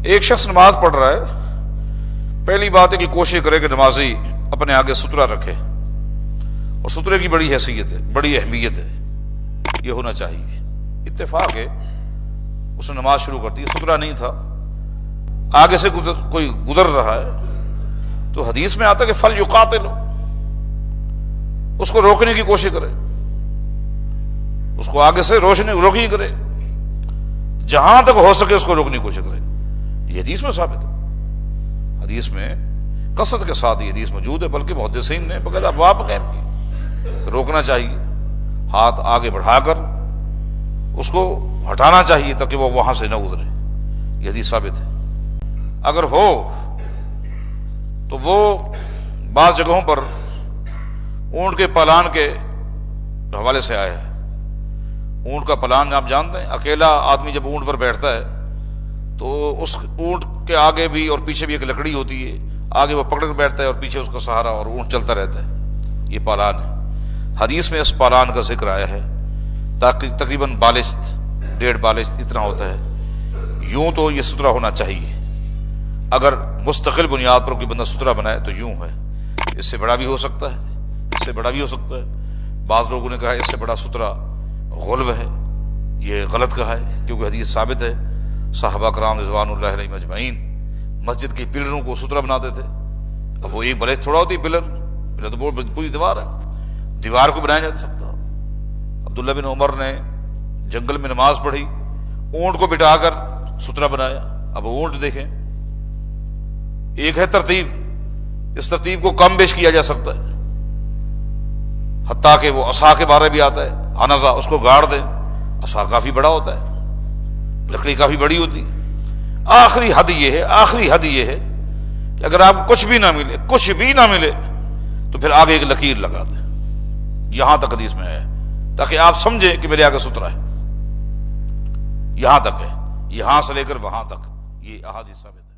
ایک شخص نماز پڑھ رہا ہے، پہلی بات ہے کہ کوشش کرے کہ نمازی اپنے آگے سترہ رکھے، اور سترے کی بڑی حیثیت ہے، بڑی اہمیت ہے، یہ ہونا چاہیے۔ اتفاق ہے اس نے نماز شروع کر دی، سترہ نہیں تھا، آگے سے کوئی گزر رہا ہے تو حدیث میں آتا ہے کہ فل یقاتل، اس کو روکنے کی کوشش کرے، اس کو آگے سے روکنی کرے، جہاں تک ہو سکے اس کو روکنے کی کوشش کرے۔ یہ حدیث میں ثابت ہے، حدیث میں کثرت کے ساتھ یہ حدیث موجود ہے، بلکہ محدثین نے باقاعدہ ابواب قائم کی، روکنا چاہیے، ہاتھ آگے بڑھا کر اس کو ہٹانا چاہیے تاکہ وہ وہاں سے نہ گزرے، یہ حدیث ثابت ہے۔ اگر ہو تو وہ بعض جگہوں پر اونٹ کے پالان کے حوالے سے آیا ہے۔ اونٹ کا پلان آپ جانتے ہیں، اکیلا آدمی جب اونٹ پر بیٹھتا ہے تو اس اونٹ کے آگے بھی اور پیچھے بھی ایک لکڑی ہوتی ہے، آگے وہ پکڑ کر بیٹھتا ہے اور پیچھے اس کا سہارا، اور اونٹ چلتا رہتا ہے، یہ پالان ہے۔ حدیث میں اس پالان کا ذکر آیا ہے، تقریباً بالشت، 1.5 بالشت اتنا ہوتا ہے۔ یوں تو یہ سترہ ہونا چاہیے، اگر مستقل بنیاد پر کوئی بندہ سترہ بنائے تو یوں ہے، اس سے بڑا بھی ہو سکتا ہے، اس سے بڑا بھی ہو سکتا ہے۔ بعض لوگوں نے کہا اس سے بڑا سترہ غلو ہے، یہ غلط کہا ہے، کیونکہ حدیث ثابت ہے صحابہ کرام رضوان اللہ علیہم اجمعین مسجد کے پلروں کو سترہ بناتے تھے۔ اب وہ ایک بلش تھوڑا ہوتی، پلر تو پوری دیوار ہے، دیوار کو بنایا جا سکتا۔ عبداللہ بن عمر نے جنگل میں نماز پڑھی، اونٹ کو بٹھا کر سترہ بنایا۔ اب اونٹ دیکھیں، ایک ہے ترتیب، اس ترتیب کو کم بیش کیا جا سکتا ہے، حتیٰ کہ وہ عصا کے بارے بھی آتا ہے، انزا اس کو گاڑ دیں، عصا کافی بڑا ہوتا ہے، لکڑی کافی بڑی ہوتی ہے۔ آخری حد یہ ہے کہ اگر آپ کو کچھ بھی نہ ملے تو پھر آگے ایک لکیر لگا دیں، یہاں تک حدیث میں ہے، تاکہ آپ سمجھیں کہ میرے آگے سترہ ہے، یہاں تک ہے، یہاں سے لے کر وہاں تک، یہ احادیث ثابت ہے۔